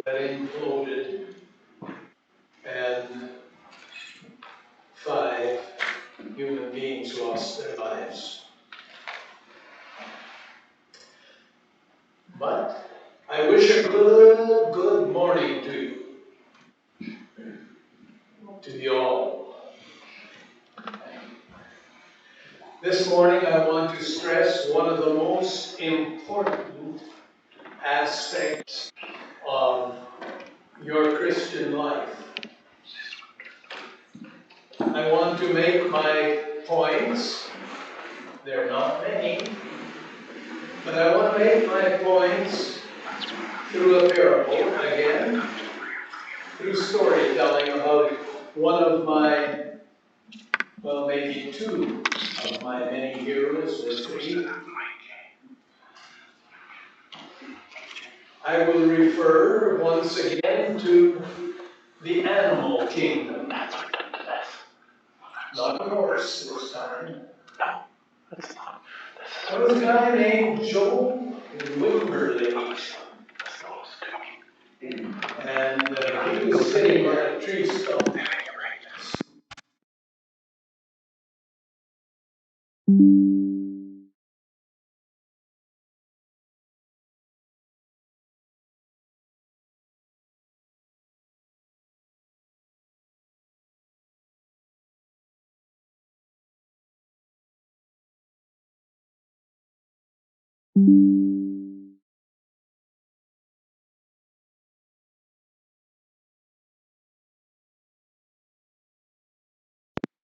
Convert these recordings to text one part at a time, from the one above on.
that imploded and 5 human beings lost their lives. But I wish a good morning to you all. This morning I want to stress one of the most important aspects of your Christian life. I want to make my points. They're not many, but I want to make my points through a parable, again, through storytelling about one of my, well, maybe 2 of my many heroes, or 3. I will refer once again to the animal kingdom. Not a horse this time. There was a guy named Joe Wimberley. And he was sitting on a tree stump.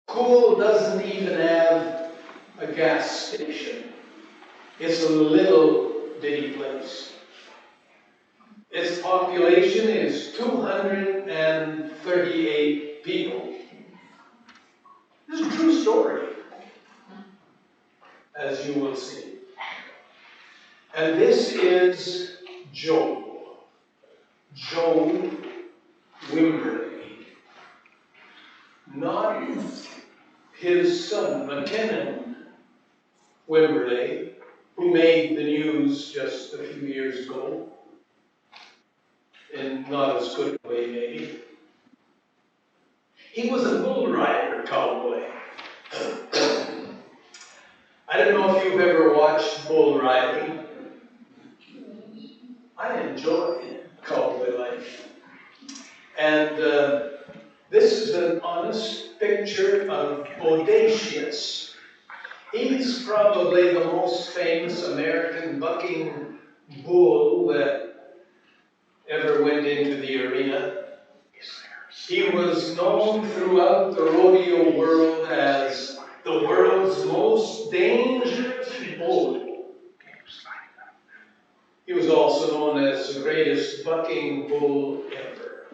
Cool doesn't even have a gas station. It's a little bitty place. Its population is 238 people. This is a true story, as you will see. And this is Joe Wimberley. Not his son, McKinnon Wimberley, who made the news just a few years ago, in not as good a way, maybe. He was a bull rider cowboy. I don't know if you've ever watched bull riding. I enjoy cowboy life. And this is an honest picture of Bodacious. He's probably the most famous American bucking bull that ever went into the arena. He was known throughout the rodeo world as the world's most dangerous bull. He was also known as the greatest bucking bull ever.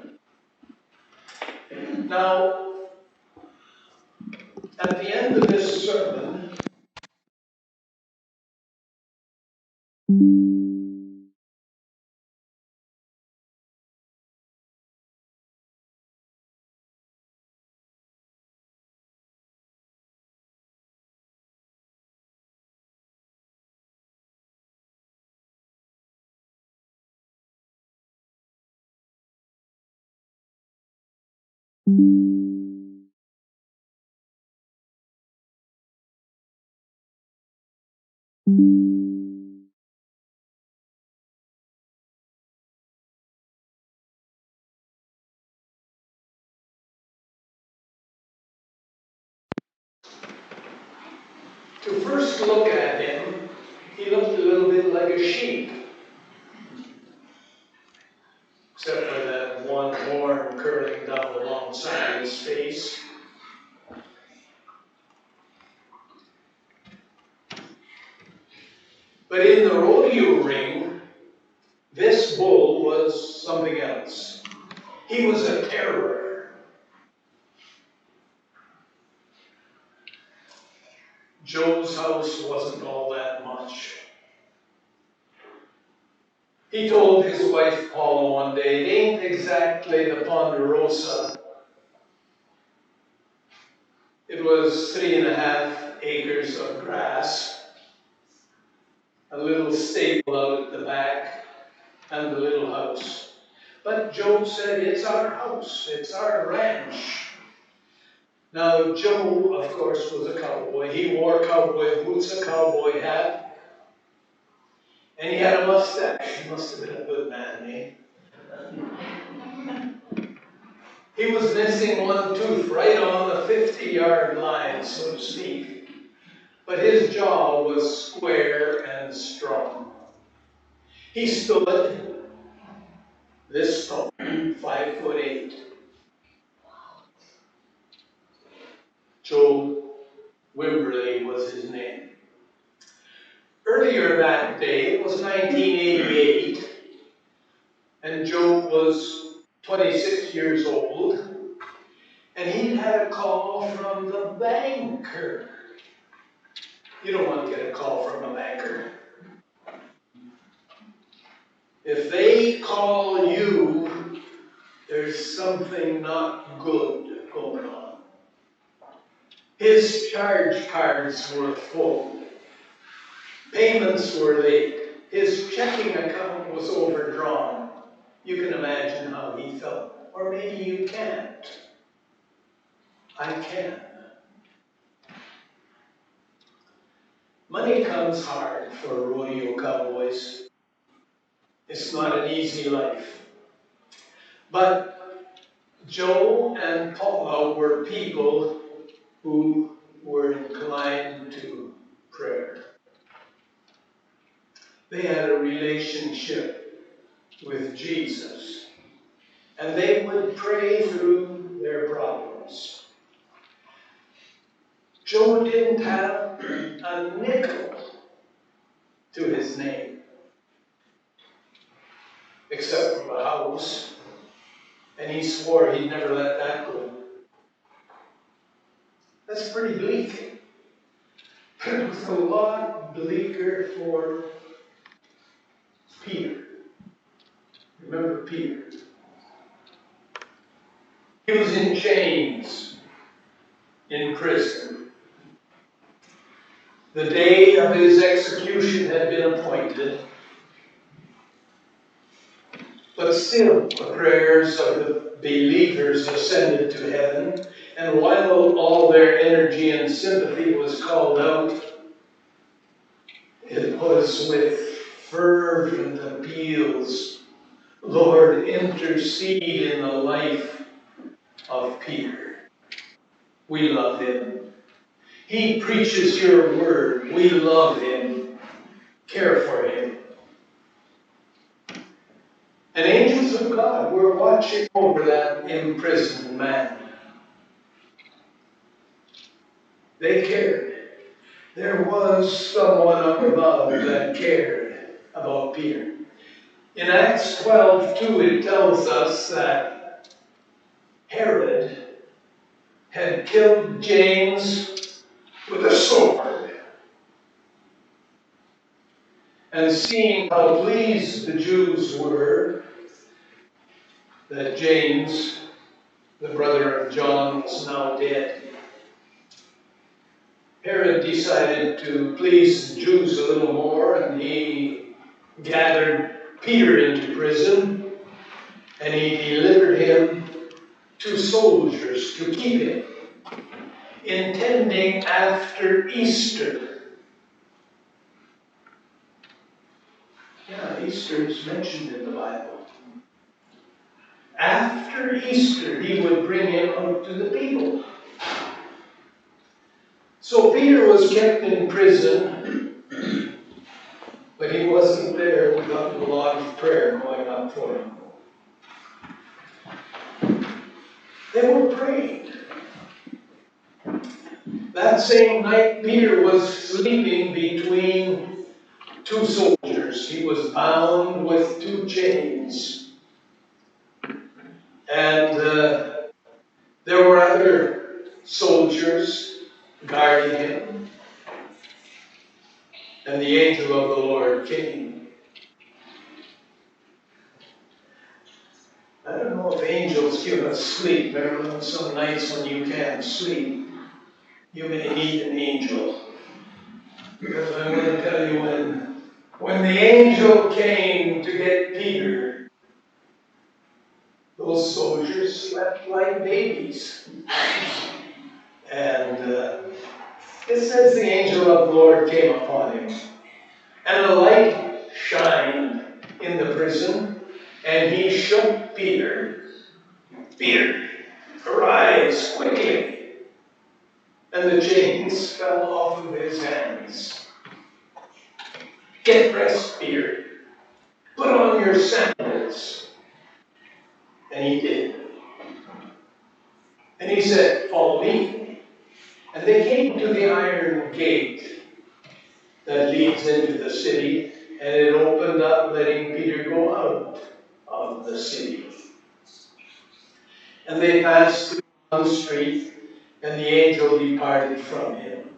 Now, at the end of this sermon, to first look at him, he looked a little bit like a sheep, except for that one horn curling down alongside his face. But in the rodeo ring, this bull was something else. He was a terror. Joe's house wasn't all that much. He told his wife Paula one day, it ain't exactly the Ponderosa. It was 3.5 acres of grass, a little stable out at the back, and the little house. But Job said, it's our house, it's our ranch. Now, Job, of course, was a cowboy. He wore cowboy boots, a cowboy hat, and he had a mustache. He must have been a good man, eh? He was missing one tooth right on the 50-yard line, so to speak. But his jaw was square and strong. He stood this tall, 5'8". Job Wimberly was his name. Earlier that day, it was 1988, and Job was 26 years old, and he'd had a call from the banker. You don't want to get a call from a banker. If they call you, there's something not good going on. His charge cards were full. Payments were late. His checking account was overdrawn. You can imagine how he felt. Or maybe you can't. I can. Money comes hard for rodeo cowboys. It's not an easy life. But Joe and Paula were people who were inclined to prayer. They had a relationship with Jesus, and they would pray through their problems. Joe didn't have a nickel to his name, except for a house, and he swore he'd never let that go. That's pretty bleak. But it was a lot bleaker for Peter. Remember Peter? He was in chains, in prison. The day of his execution had been appointed, but still the prayers of the believers ascended to heaven, and while all their energy and sympathy was called out, it was with fervent appeals, Lord, intercede in the life of Peter. We love him. He preaches your word. We love him. Care for him. And angels of God were watching over that imprisoned man. They cared. There was someone up above that cared about Peter. In Acts 12:2, it tells us that Herod had killed James with a sword. And seeing how pleased the Jews were that James, the brother of John, was now dead, Herod decided to please the Jews a little more, and he gathered Peter into prison, and he delivered him to soldiers to keep him, intending after Easter. Yeah, Easter is mentioned in the Bible. After Easter, he would bring him out to the people. So Peter was kept in prison, but he wasn't there without a lot of prayer going up for him. They were praying. That same night, Peter was sleeping between two soldiers. He was bound with two chains. And there were other soldiers guarding him. And the angel of the Lord came. I don't know if angels give us sleep. Remember some nights when you can't sleep, you may need an angel. Because I'm going to tell you, when the angel came to get Peter, those soldiers slept like babies. And it says the angel of the Lord came upon him, and a light shined in the prison, and he shook Peter. Peter, arise quickly. And the chains fell off of his hands. Get dressed, Peter. Put on your sandals. And he did. And he said, follow me. And they came to the iron gate that leads into the city, and it opened up, letting Peter go out of the city. And they passed through one street, and the angel departed from him.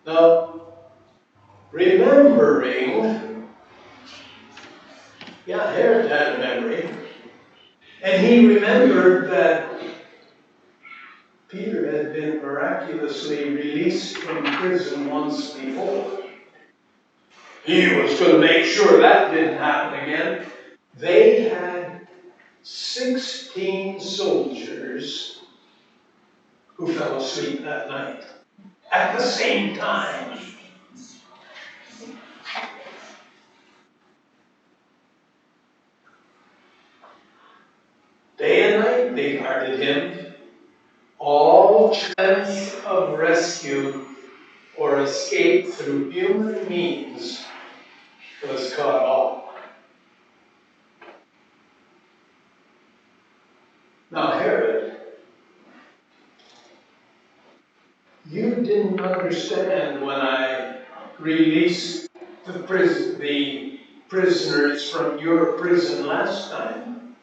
Now, remembering, Herod had a memory, and he remembered that Peter had been miraculously released from prison once before. He was going to make sure that didn't happen again. They had 16 soldiers who fell asleep that night at the same time. Day and night they guarded him. All chance of rescue or escape through human means was cut off. Now, Herod, you didn't understand when I released the prisoners from your prison last time.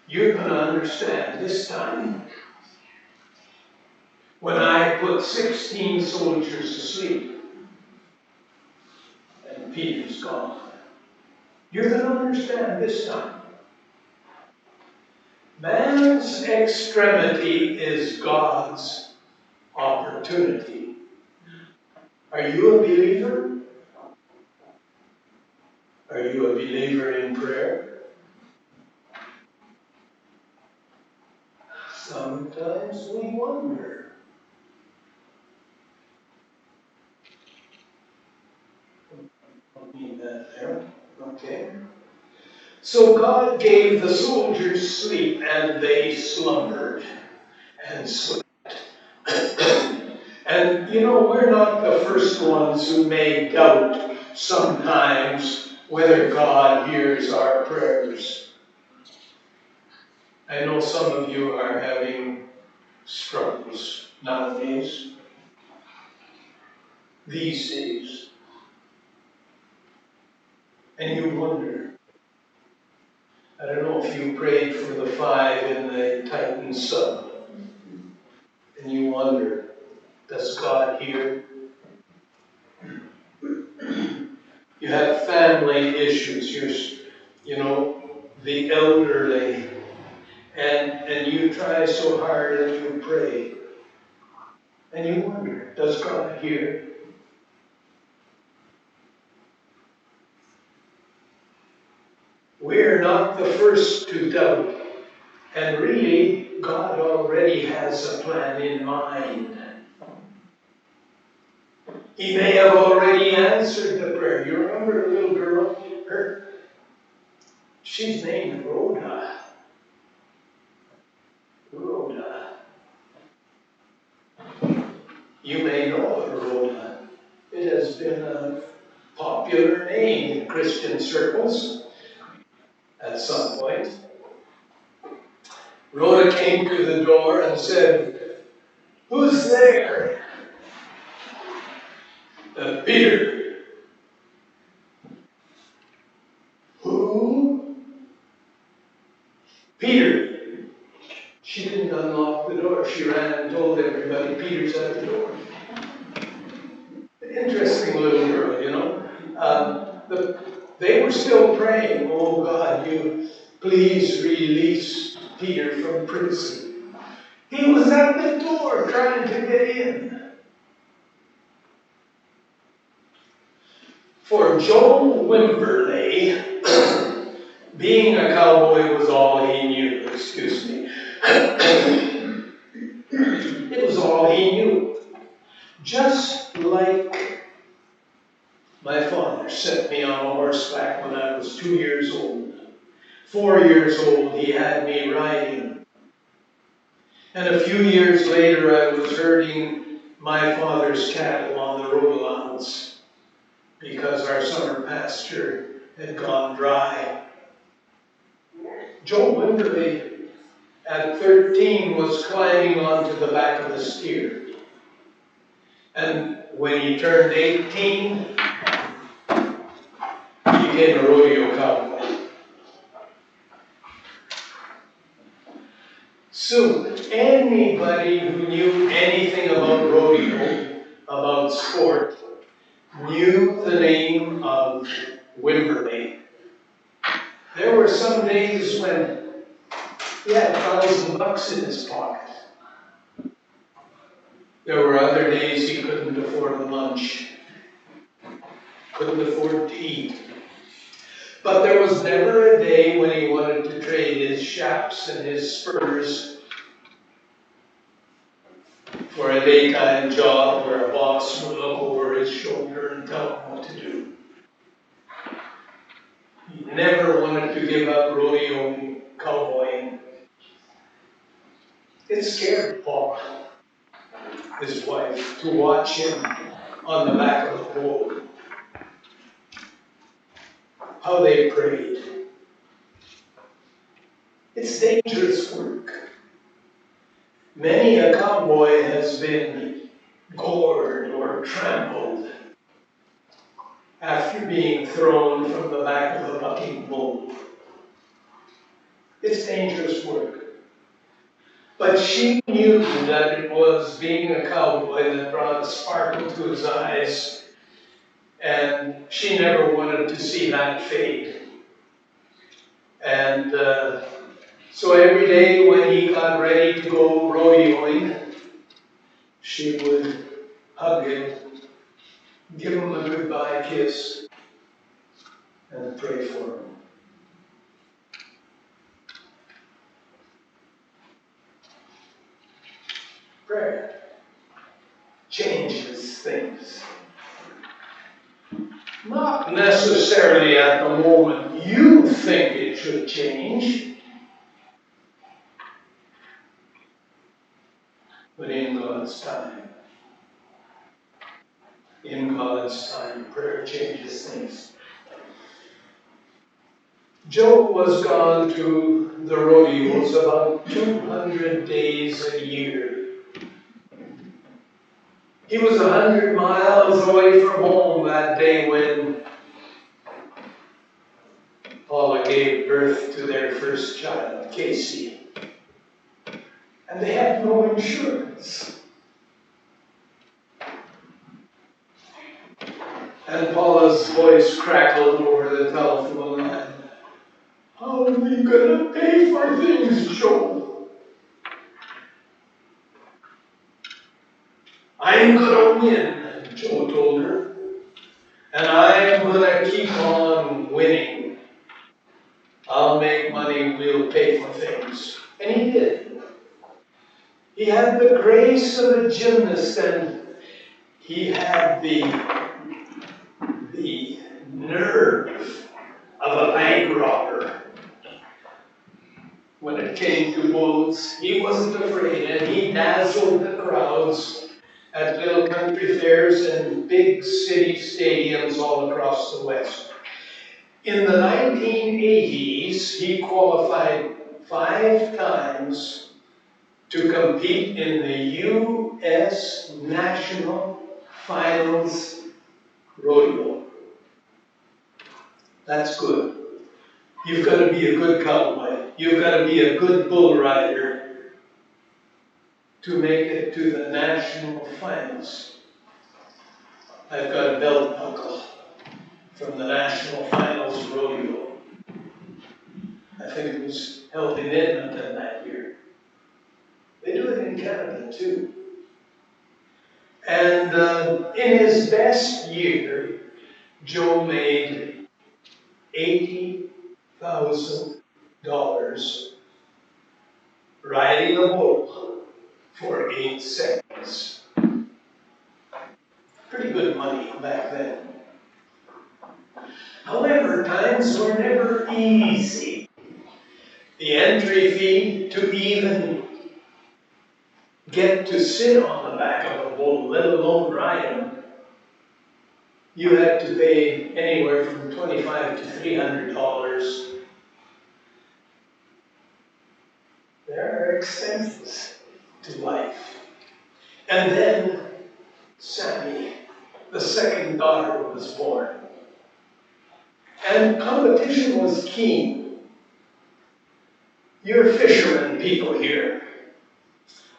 You're going to understand this time. When I put 16 soldiers to sleep and Peter's gone. You're going to understand this time. Man's extremity is God's opportunity. Are you a believer? Are you a believer in prayer? Sometimes we wonder. I'll leave that there. Okay. So God gave the soldiers sleep, and they slumbered and slept. And we're not the first ones who may doubt sometimes whether God hears our prayers. I know some of you are having struggles nowadays, these days. And you wonder, I don't know if you prayed for the 5 in the Titan sub, and you wonder, does God hear? You have family issues, the elderly, and you try so hard and you pray, and you wonder, does God hear? We're not the first to doubt, and really, God already has a plan in mind. He may have already answered the prayer. You remember a little girl? She's named Rhoda. Rhoda. You may know her, Rhoda. It has been a popular name in Christian circles at some point. Rhoda came to the door and said, "Who's there?" Peter. Who? Peter. She didn't unlock the door. She ran and told everybody, Peter's at the door. Interesting little girl, They were still praying, "Oh God, you please release Peter from prison." He was at the door trying to get in. For Joel Wimberley, Being a cowboy was all he knew, excuse me. It was all he knew. Just like my father set me on a horseback when I was 2 years old. 4 years old, he had me riding. And a few years later, I was herding my father's cattle on the road allowance because our summer pasture had gone dry. Joe Wimberly, at 13, was climbing onto the back of a steer. And when he turned 18, he became a rodeo cowboy. Soon, anybody who knew anything about rodeo, about sport, knew the name of Wimberly. There were some days when he had $1,000 in his pocket. There were other days he couldn't afford a lunch, couldn't afford to eat. But there was never a day when he wanted to trade his chaps and his spurs for a daytime job where a boss would look over his shoulder and tell him what to do. He never wanted to give up rodeoing, cowboying. It scared Paul, his wife, to watch him on the back of the bull. How they prayed. It's dangerous work. Many a cowboy has been gored or trampled after being thrown from the back of a bucking bull. It's dangerous work. But she knew that it was being a cowboy that brought a sparkle to his eyes, and she never wanted to see that fade. And so every day when he got ready to go rodeoing, she would hug him, give him a goodbye kiss, and pray for him. Prayer changes things. Not necessarily at the moment you think it should change, but in God's time. In God's time, prayer changes things. Joe was gone to the rodeos about 200 days a year. He was 100 miles away from home that day when Paula gave birth to their first child, Casey. And they had no insurance. And Paula's voice crackled over the telephone line. How are we going to pay for things, Joe? I'm going to win, Joe told her. And I'm going to keep on winning. I'll make money, we'll pay for things. And he did. He had the grace of a gymnast, and he had the nerve of a bank robber. When it came to bulls, he wasn't afraid, and he dazzled the crowds at little country fairs and big city stadiums all across the West. In the 1980s, he qualified 5 times to compete in the U.S. National Finals Rodeo. That's good. You've got to be a good cowboy. You've got to be a good bull rider to make it to the national finals. I've got a belt buckle from the National Finals Rodeo. I think it was held in Edmonton that year. They do it in Canada too. And in his best year, Joe made $80,000 riding a bull for 8 seconds. Pretty good money back then. However, times were never easy. The entry fee to even get to sit on the back of a bull, let alone ride him, you had to pay anywhere from $25 to $300. There are expenses to life. And then Sammy, the second daughter, was born. And competition was keen. You're fishermen people here.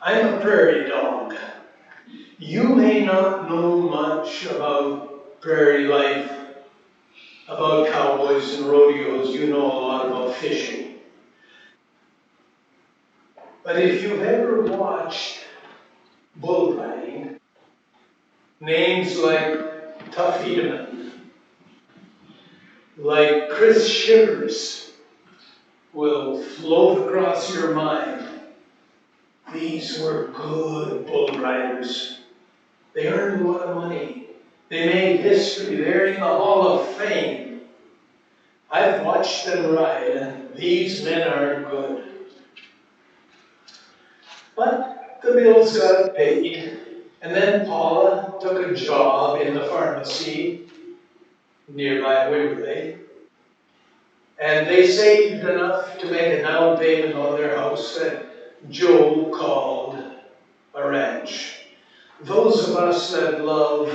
I'm a prairie dog. You may not know much about prairie life, about cowboys and rodeos. You know a lot about fishing. But if you've ever watched bull riding, names like Tuff Hedeman, like Chris Shivers, will float across your mind. These were good bull riders. They earned a lot of money. They made history. They're in the Hall of Fame. I've watched them ride, and these men are good. But the bills got paid, and then Paula took a job in the pharmacy nearby Waverley, and they saved enough to make a down payment on their house that Joe called a ranch. Those of us that love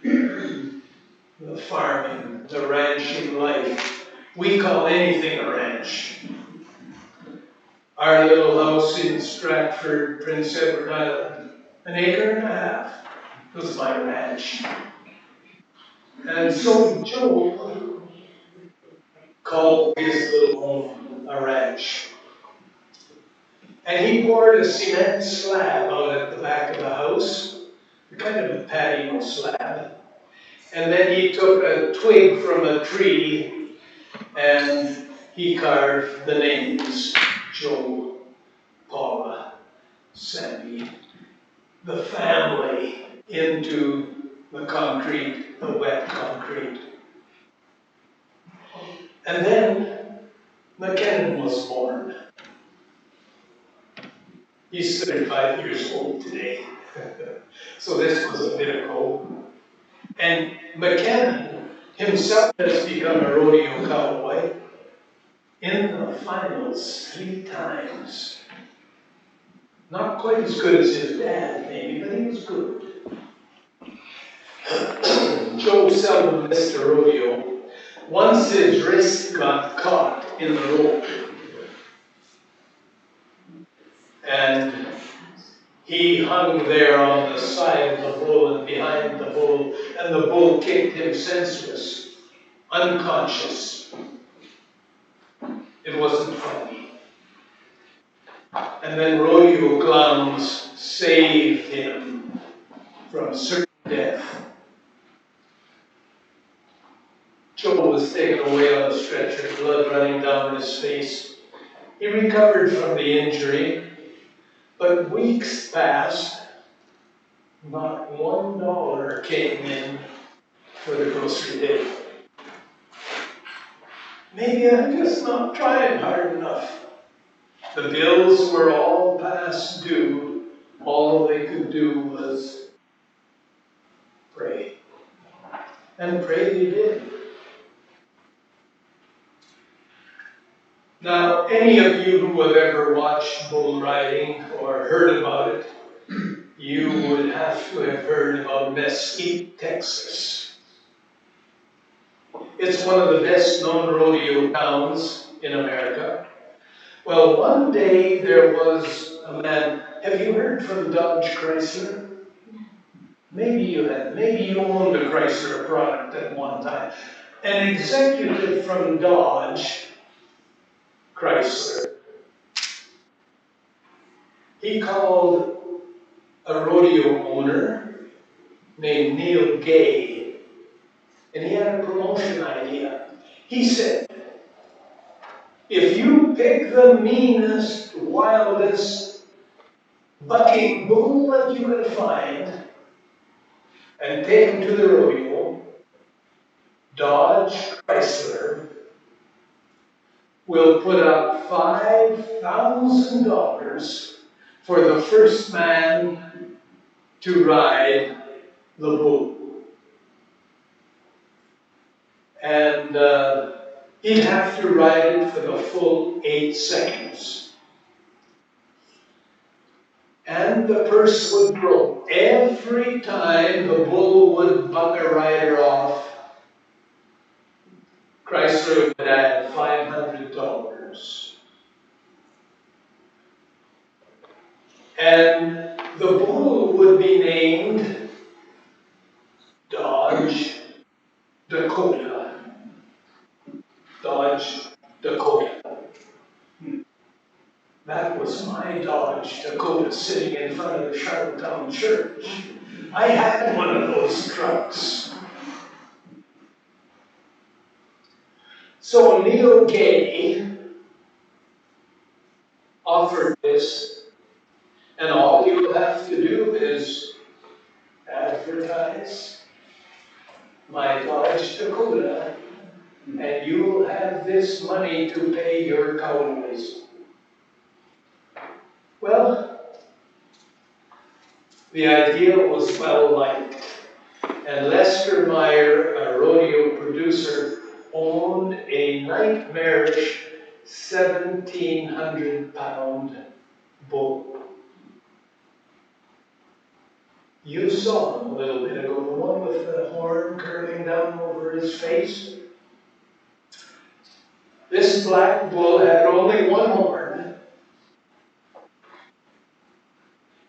the farming, the ranching life, we call anything a ranch. Our little house in Stratford, Prince Edward Island, 1.5 acres was my ranch. And so Joe called his little home a ranch. And he poured a cement slab out at the back of the house, kind of a patio slab. And then he took a twig from a tree and he carved the names: Joe, Paula, Sammy, the family, into the concrete, the wet concrete. And then McKinnon was born. He's 35 years old today. So this was a bit ago. And McKinnon himself has become a rodeo cowboy in the finals 3 times. Not quite as good as his dad, maybe, but he was good. Joe seldom missed a rodeo. Once his wrist got caught in the rope, and he hung there on the side of the bull and behind the bull, and the bull kicked him senseless, unconscious. It wasn't funny. And then rodeo clowns saved him from certain death. Joe was taken away on a stretcher, blood running down his face. He recovered from the injury, but weeks passed. Not $1 came in for the grocery day. Maybe I'm just not trying hard enough. The bills were all past due. All they could do was pray. And pray they did. Now, any of you who have ever watched bull riding or heard about it, you would have to have heard about Mesquite, Texas. It's one of the best known rodeo towns in America. Well, one day there was a man. Have you heard from Dodge Chrysler? Maybe you have. Maybe you owned a Chrysler product at one time. An executive from Dodge Chrysler, he called a rodeo owner named Neil Gay, and he had a promotion idea. He said, If you pick the meanest, wildest, bucking bull that you can find and take him to the rodeo, Dodge Chrysler will put up $5,000 for the first man to ride the bull. And he'd have to ride it for the full 8 seconds. And the purse would grow. Every time the bull would buck a rider off, Chrysler would add $500. And the bull would be named Dodge Dakota. Dodge Dakota. That was my Dodge Dakota sitting in front of the Charlottetown Church. I had one of those trucks. So Neil Gay offered this, and all you have to do is advertise my Dodge Dakota, and you will have this money to pay your cowboys. Well, the idea was well liked, and Lester Meyer, a rodeo producer, owned a nightmarish 1,700-pound bull. You saw him a little bit ago, the one with the horn curling down over his face. This black bull had only one horn.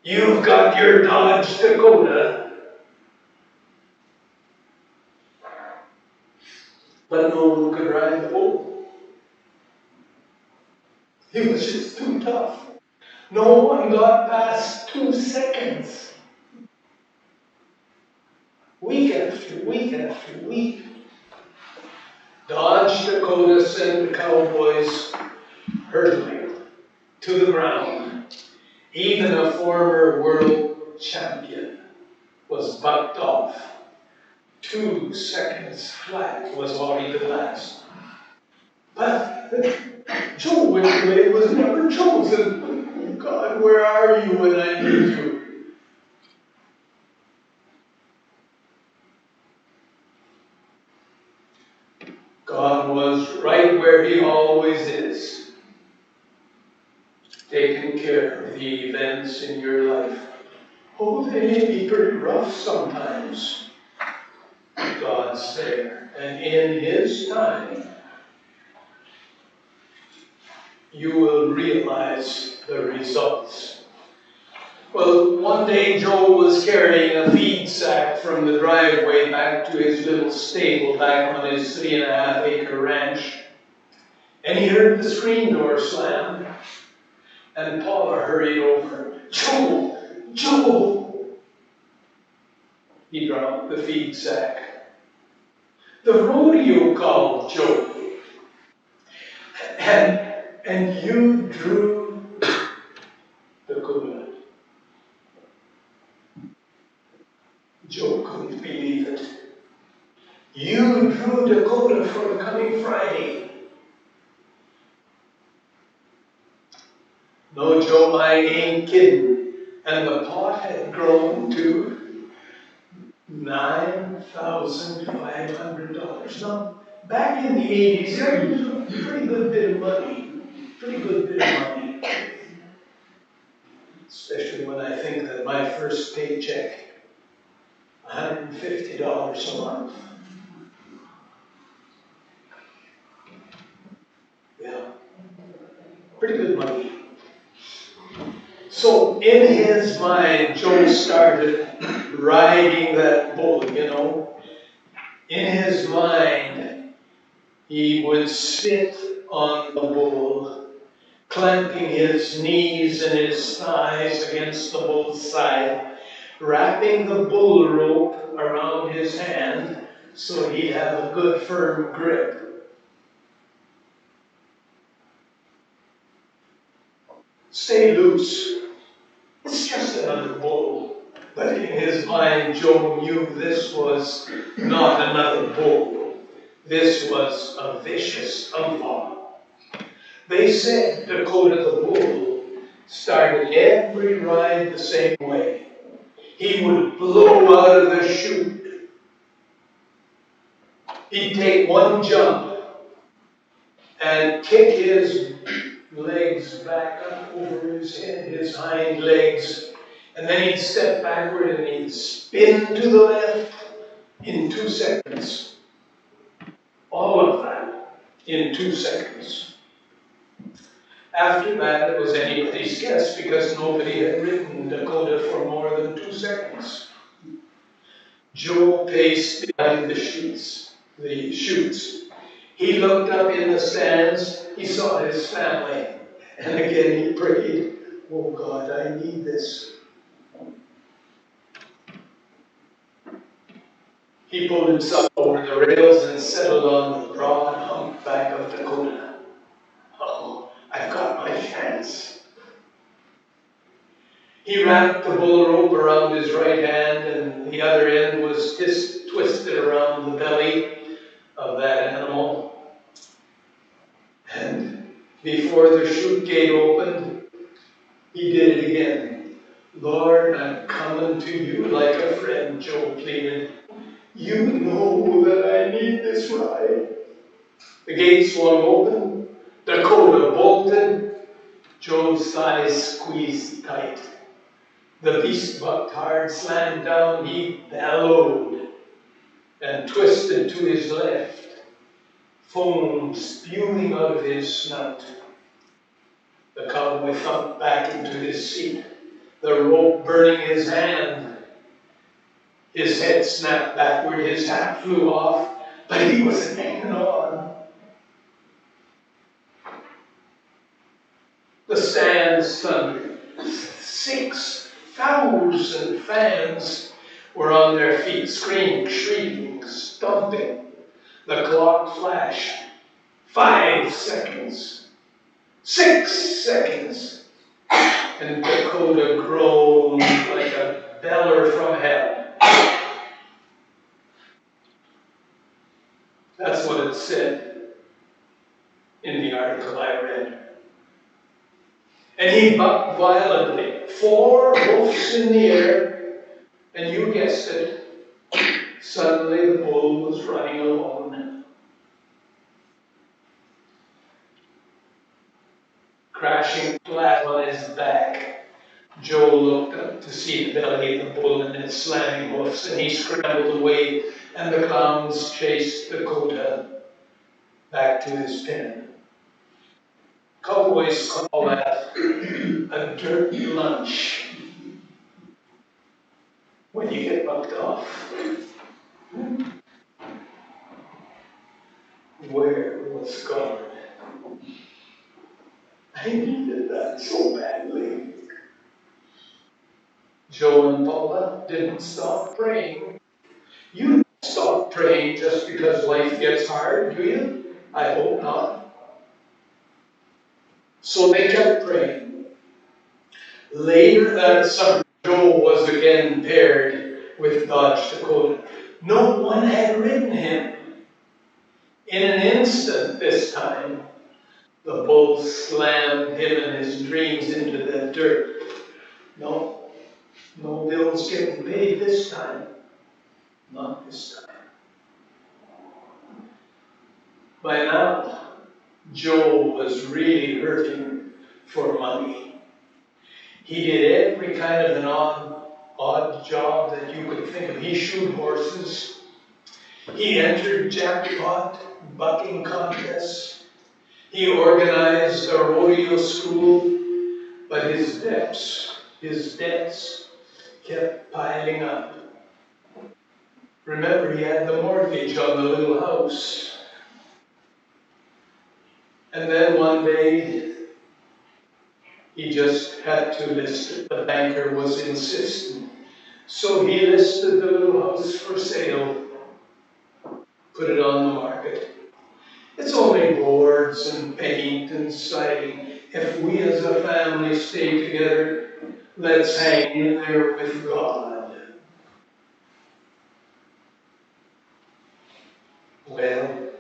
You've got your Dodge Dakota, but no one could ride the bull. He was just too tough. No one got past 2 seconds. Week after week after week, Dodge Dakota sent the cowboys hurtling to the ground. Even a former world champion was bucked off. 2 seconds flat was all he could last. But Joe Wingley was never chosen. God, where are you when I need you? God was right where he always is, taking care of the events in your life. Oh, they may be pretty rough sometimes. God's there, and in his time, you will realize the results. Well, one day Joe was carrying a feed sack from the driveway back to his little stable back on his 3.5-acre ranch, and he heard the screen door slam, and Paula hurried over. Joe! Joe! He dropped the feed sack. The rodeo called, Joe. And you drew Dakota. Joe couldn't believe it. You drew Dakota for the coming Friday. No, Joe, I ain't kidding. And the pot had grown to $9,500. Now, back in the 80s, there was a pretty good bit of money. Especially when I think that my first paycheck, $150 a month. Yeah, pretty good money. So in his mind, Joe started riding that bull, In his mind, he would sit on the bull, clamping his knees and his thighs against the bull's side, wrapping the bull rope around his hand so he'd have a good firm grip. Stay loose. It's just another bull. But in his mind, Joe knew this was not another bull. This was a vicious outlaw. They said Dakota the Bull started every ride the same way. He would blow out of the chute. He'd take one jump and kick his legs back up over his head, his hind legs, and then he'd step backward and he'd spin to the left in 2 seconds. All of that in 2 seconds. After that, it was anybody's guess because nobody had ridden Dakota for more than 2 seconds. Joe paced behind the chutes. He looked up in the stands, he saw his family, and again he prayed, "Oh God, I need this." He pulled himself over the rails and settled on the broad humpback of Dakota. Oh, I've got my chance. He wrapped the bull rope around his right hand, and the other end was twisted around the belly of that animal. And before the chute gate opened, he did it again. "Lord, I'm coming to you like a friend," Joe pleaded. "You know that I need this ride." The gate swung open. Dakota bolted. Joe's thighs squeezed tight. The beast bucked hard, slammed down. He bellowed and twisted to his left, foam spewing out of his snout. The cowboy thumped back into his seat, the rope burning his hand. His head snapped backward, his hat flew off, but he was hanging on. The stands thundered. 6,000 fans were on their feet, screaming, shrieking, stomping. The clock flashed. 5 seconds. 6 seconds. And Dakota groaned like a beller from hell. That's what it said in the article I read. And he bucked violently. 4 hoofs in the air, and you guessed it, suddenly the bull was running alone. Crashing flat on his back, Joe looked up to see the belly of the bull and its slamming hoofs, and he scrambled away, and the clowns chased Dakota back to his pen. Cowboys call that a dirt lunch when you get bucked off. Where was God? I needed that so badly. Joe and Paula didn't stop praying. You don't stop praying just because life gets hard, do you? I hope not. So they kept praying. Later that summer, Joe was again paired with Dodge Dakota. No one had ridden him. In an instant this time, the bull slammed him and his dreams into the dirt. No bills getting paid this time. Not this time. By now, Joe was really hurting for money. He did every kind of an odd job that you could think of. He shoed horses. He entered jackpot bucking contests. He organized a rodeo school, but his debts kept piling up. Remember, he had the mortgage on the little house. And then one day, he just had to list it. The banker was insistent. So he listed the little house for sale, put it on the market. It's only boards and paint and siding. If we as a family stay together, let's hang in there with God. Well,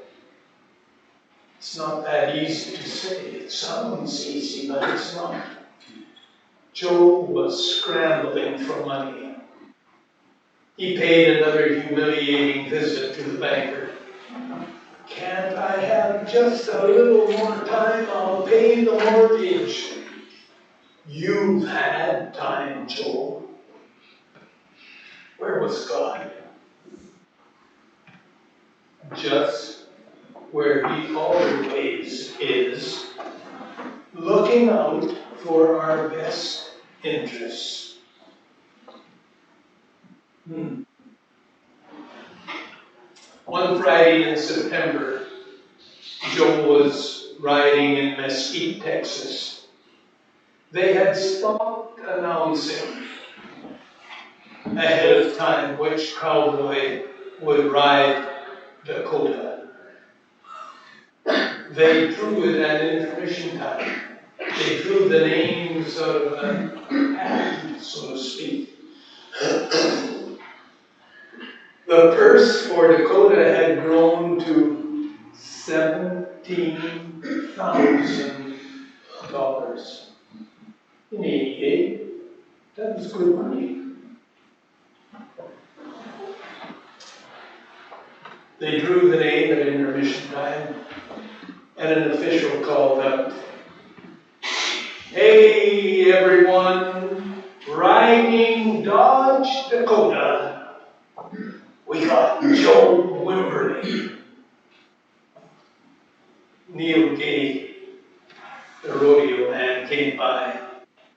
it's not that easy to say. It sounds easy, but it's not. Job was scrambling for money. He paid another humiliating visit to the banker. Can't I have just a little more time? I'll pay the mortgage. You've had time, Job. Where was God? Just where He always is, looking out for our best interests. One Friday in September, Joe was riding in Mesquite, Texas. They had stopped announcing ahead of time which cowboy would ride Dakota. They drew it at intermission time. They drew the names of the hat, so to speak. The purse for Dakota had grown to $17,000. In '88, that was good money. They drew the name at intermission time, and an official called out, "Hey everyone, riding Dodge Dakota, we got Joe Wimberly." Neil Gay, the rodeo man, came by,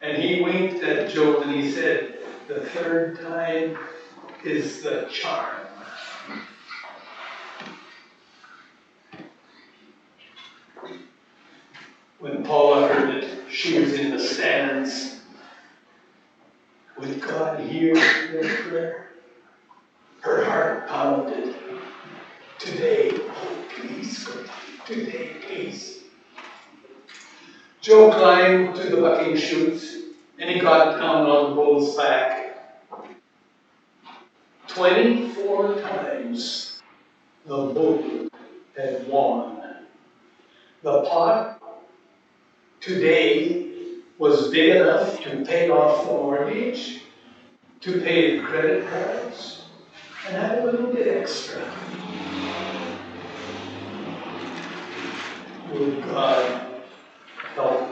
and he winked at Joe and he said, "The third time is the charm." When Paula heard it, she was in the stands. With God here in prayer, her heart pounded. Today, oh please, God, today, please. Joe climbed to the bucking chutes, and he got down on the bull's back. 24 times the bull had won. The pot today was big enough to pay off the mortgage, to pay the credit cards, and have a little bit extra. Would God help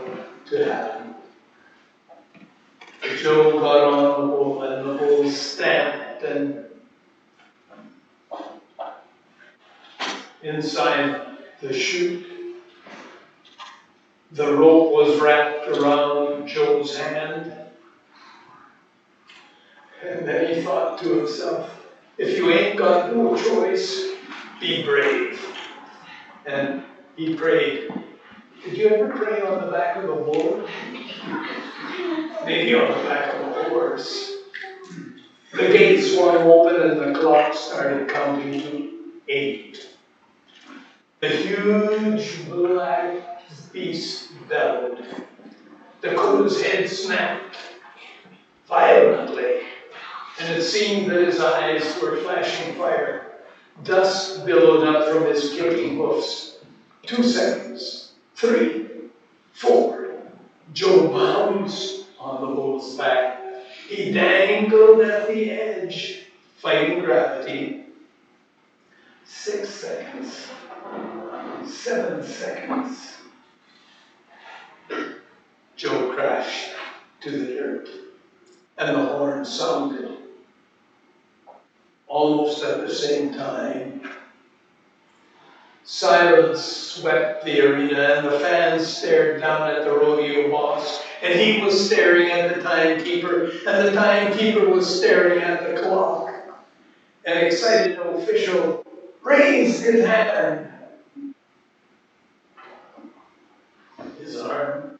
to happen? Joe got on the bull, and the bull stamped, and inside the chute, the rope was wrapped around Joe's hand. And then he thought to himself, if you ain't got no choice, be brave. And he prayed. Did you ever pray on the back of a bull? Maybe on the back of a horse. The gate swung open and the clock started counting to 8. The huge black beast bellowed. Dakota's head snapped violently, and it seemed that his eyes were flashing fire. Dust billowed up from his kicking hoofs. 2 seconds. 3, 4. Joe bounced on the bull's back. He dangled at the edge, fighting gravity. 6 seconds. 7 seconds. Joe crashed to the dirt, and the horn sounded. Almost at the same time, silence swept the arena, and the fans stared down at the rodeo boss, and he was staring at the timekeeper, and the timekeeper was staring at the clock. An excited official raised his hand. His arm.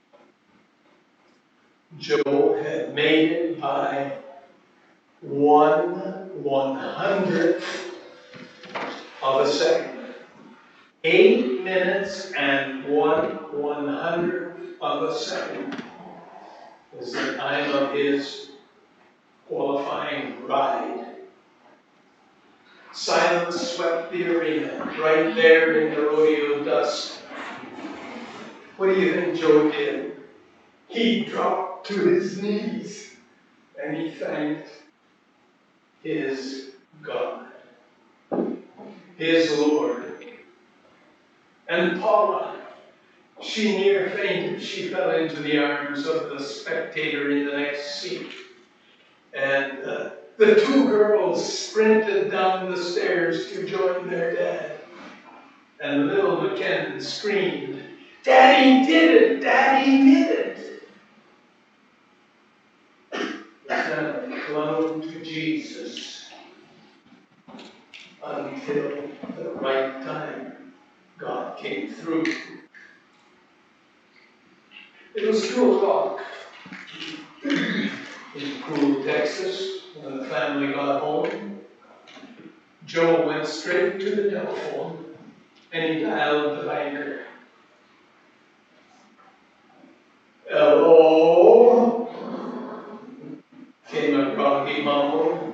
Joe had made it by 1/100th of a second. 8 minutes and 1/100th of a second was the time of his qualifying ride. Silence swept the arena, right there in the rodeo dust. What do you think Joe did? He dropped to his knees and he thanked his God, his Lord. And Paula, she near fainted. She fell into the arms of the spectator in the next seat. And the two girls sprinted down the stairs to join their dad. And little McKenna screamed, "Daddy did it! Daddy did it!" The family clung to Jesus until the right time God came through. It was 2 o'clock in cool Texas when the family got home. Joe went straight to the telephone and he dialed the banker. "Hello?" came a groggy mumble.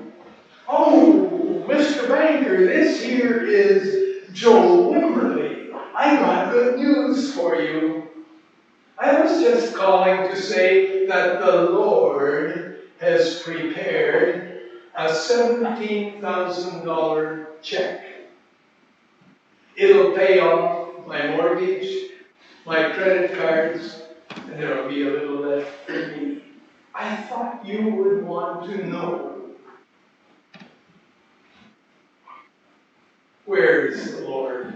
"Oh, Mr. Banker, this here is Joe Wimberly. I got good news for you. I was just calling to say that the Lord has prepared a $17,000 check. It'll pay off my mortgage, my credit cards, and there'll be a little left for me. I thought you would want to know." Where is the Lord?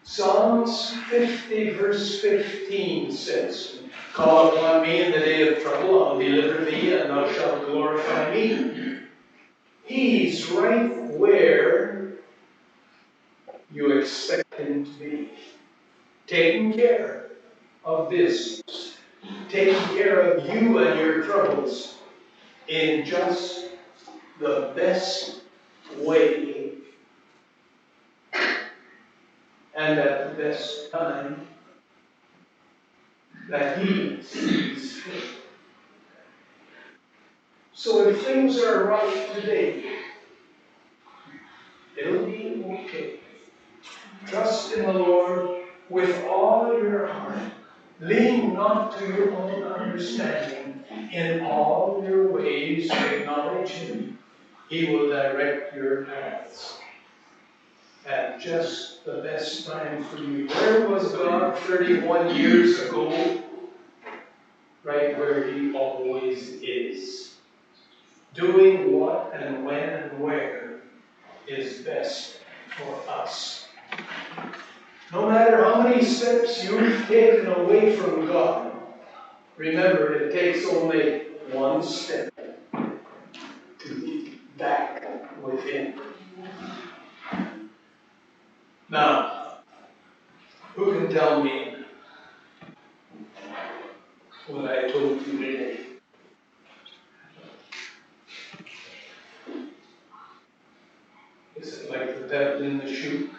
Psalms 50 verse 15 says, "Call upon me in the day of trouble, I'll deliver thee, and thou shalt glorify me." He's right where you expect him to be. Taking care of business. Taking care of you and your troubles in just the best way and at the best time that he sees fit. So if things are rough today, it'll be okay. Trust in the Lord with all your heart. Lean not to your own understanding. In all your ways acknowledge him. He will direct your paths at just the best time for you. Where was God 31 years ago? Right where he always is. Doing what and when and where is best for us. No matter how many steps you've taken away from God, remember it takes only one step to be back with him. Now, who can tell me what I told you today? Is it like the devil in the shoe?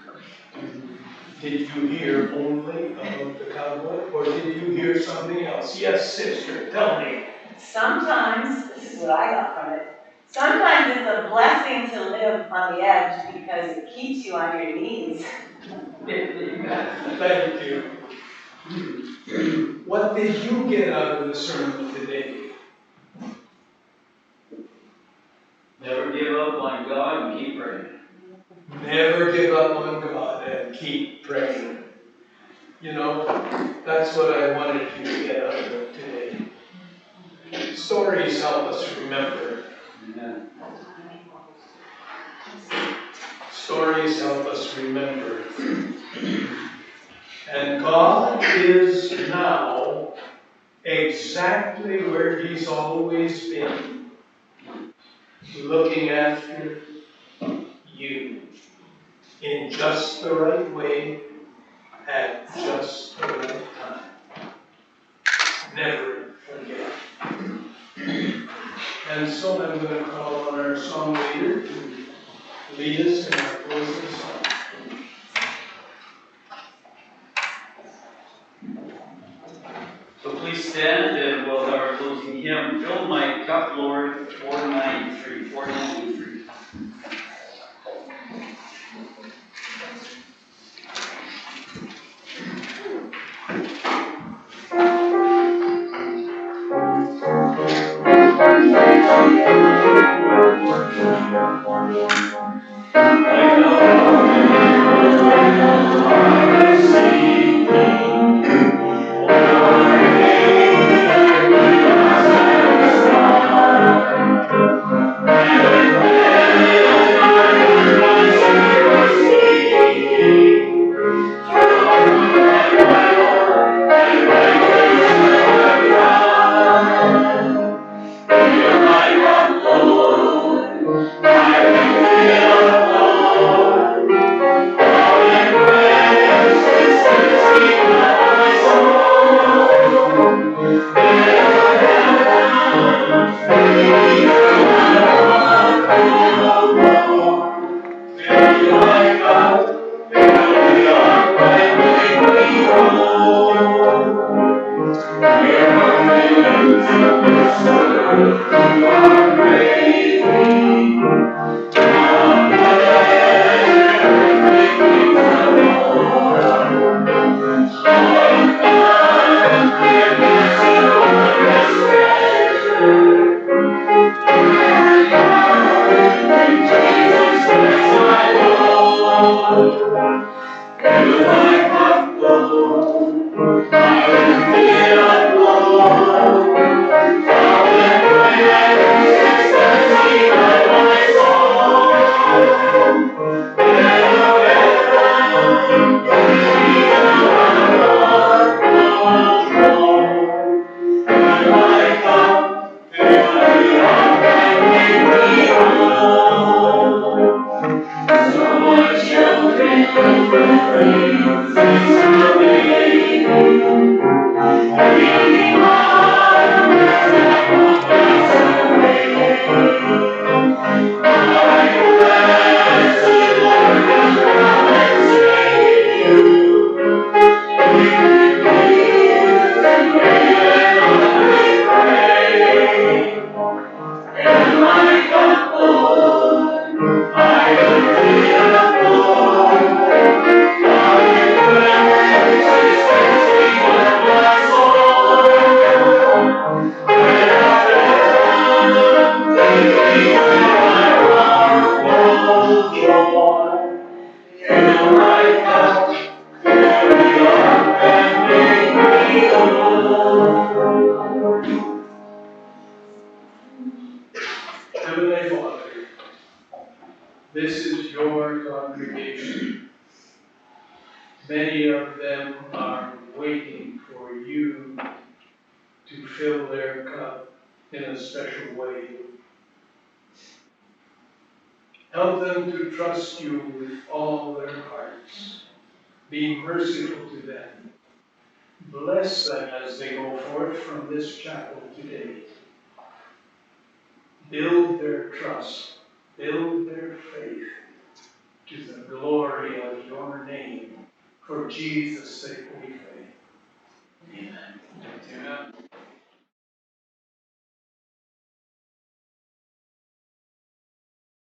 Did you hear only about the cowboy, or did you hear something else? Yes, sister, tell me. Sometimes, this is what I got from it, sometimes it's a blessing to live on the edge because it keeps you on your knees. Thank you. What did you get out of the sermon today? Never give up on God and keep praying. Never give up on God and keep praying. You know, that's what I wanted you to get out of it today. Stories help us remember. Amen. Stories help us remember. And God is now exactly where he's always been, looking after you in just the right way at just the right time. Never forget. And so I'm going to call on our song leader to lead us in our closing song. So please stand and we'll have our closing hymn. Fill my cup, Lord, 493. 493. Heavenly Father, this is your congregation. Many of them are waiting for you to fill their cup in a special way. Help them to trust you with all their hearts. Be merciful to them. Bless them as they go forth from this chapel today. Build their trust, build their faith to the glory of your name. For Jesus' sake we pray. Amen. Amen.